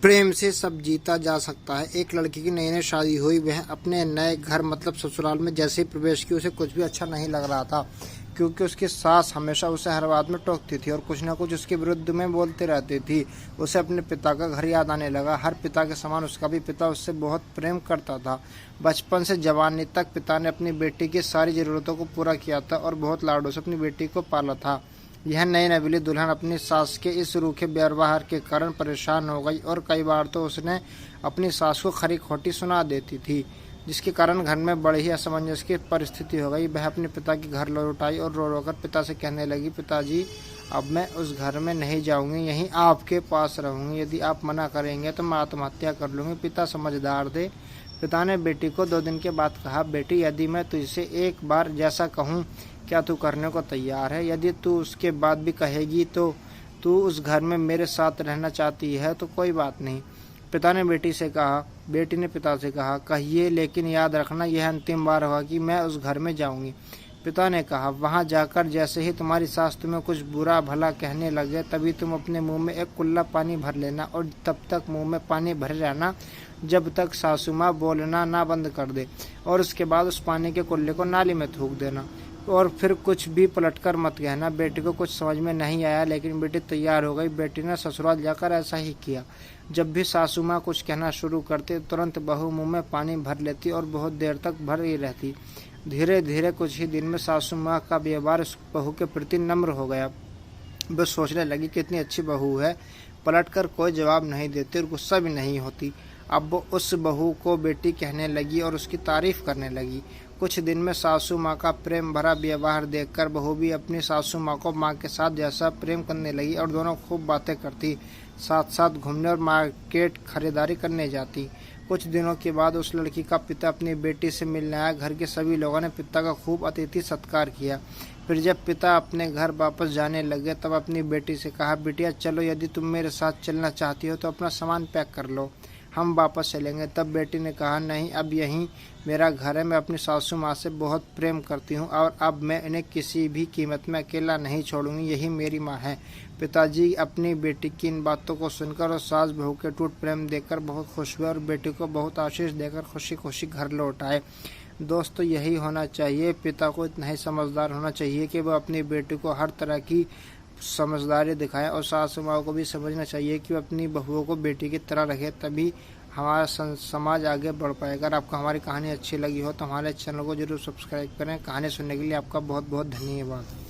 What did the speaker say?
प्रेम से सब जीता जा सकता है। एक लड़की की नई नई शादी हुई, वह अपने नए घर मतलब ससुराल में जैसे ही प्रवेश की उसे कुछ भी अच्छा नहीं लग रहा था, क्योंकि उसकी सास हमेशा उसे हर बात में टोकती थी और कुछ न कुछ उसके विरुद्ध में बोलती रहती थी। उसे अपने पिता का घर याद आने लगा। हर पिता के समान उसका भी पिता उससे बहुत प्रेम करता था। बचपन से जवानी तक पिता ने अपनी बेटी की सारी ज़रूरतों को पूरा किया था और बहुत लाडों से अपनी बेटी को पाला था। यह नई नवेली दुल्हन अपनी सास के इस रूखे व्यवहार के कारण परेशान हो गई और कई बार तो उसने अपनी सास को खरी खोटी सुना देती थी, जिसके कारण घर में बड़ी ही असमंजस की परिस्थिति हो गई। वह अपने पिता के घर लौट आई और रो रो कर पिता से कहने लगी, पिताजी, अब मैं उस घर में नहीं जाऊंगी, यहीं आपके पास रहूंगी। यदि आप मना करेंगे तो मैं आत्महत्या कर लूंगी। पिता समझदार थे। पिता ने बेटी को 2 दिन के बाद कहा, बेटी, यदि मैं तुझसे एक बार जैसा कहूँ, क्या तू करने को तैयार है? यदि तू उसके बाद भी कहेगी तो तू उस घर में मेरे साथ रहना चाहती है तो कोई बात नहीं। पिता ने बेटी से कहा। बेटी ने पिता से कहा, कहिए, लेकिन याद रखना यह अंतिम बार होगा कि मैं उस घर में जाऊंगी। पिता ने कहा, वहां जाकर जैसे ही तुम्हारी सास तुम्हें कुछ बुरा भला कहने लगे, तभी तुम अपने मुंह में एक कुल्ला पानी भर लेना और तब तक मुंह में पानी भरे रहना जब तक सासू माँ बोलना ना बंद कर दे, और उसके बाद उस पानी के कुल्ले को नाली में थूक देना और फिर कुछ भी पलटकर मत कहना। बेटी को कुछ समझ में नहीं आया, लेकिन बेटी तैयार हो गई। बेटी ने ससुराल जाकर ऐसा ही किया। जब भी सासू माँ कुछ कहना शुरू करती, तुरंत बहू मुंह में पानी भर लेती और बहुत देर तक भर ही रहती। धीरे धीरे कुछ ही दिन में सासू माँ का व्यवहार उस बहू के प्रति नम्र हो गया। वह सोचने लगी, कितनी अच्छी बहू है, पलटकर कोई जवाब नहीं देती और गुस्सा भी नहीं होती। अब वो उस बहू को बेटी कहने लगी और उसकी तारीफ करने लगी। कुछ दिन में सासू माँ का प्रेम भरा व्यवहार देखकर बहू भी अपनी सासू माँ को माँ के साथ जैसा प्रेम करने लगी और दोनों खूब बातें करती, साथ साथ घूमने और मार्केट खरीदारी करने जाती। कुछ दिनों के बाद उस लड़की का पिता अपनी बेटी से मिलने आया। घर के सभी लोगों ने पिता का खूब अतिथि सत्कार किया। फिर जब पिता अपने घर वापस जाने लगे तब अपनी बेटी से कहा, बिटिया, चलो, यदि तुम मेरे साथ चलना चाहती हो तो अपना सामान पैक कर लो, हम वापस चलेंगे। तब बेटी ने कहा, नहीं, अब यहीं मेरा घर है, मैं अपनी सासू माँ से बहुत प्रेम करती हूँ और अब मैं इन्हें किसी भी कीमत में अकेला नहीं छोड़ूंगी, यही मेरी माँ है। पिताजी अपनी बेटी की इन बातों को सुनकर और सास बहू के टूट प्रेम देखकर बहुत खुश हुए और बेटी को बहुत आशीष देकर खुशी खुशी घर लौट आए। दोस्तों, यही होना चाहिए। पिता को इतना ही समझदार होना चाहिए कि वह अपनी बेटी को हर तरह की समझदारी दिखाएं और सासू माँ को भी समझना चाहिए कि वह अपनी बहुओं को बेटी की तरह रखे, तभी हमारा समाज आगे बढ़ पाएगा। अगर आपको हमारी कहानी अच्छी लगी हो तो हमारे चैनल को जरूर सब्सक्राइब करें। कहानी सुनने के लिए आपका बहुत बहुत धन्यवाद।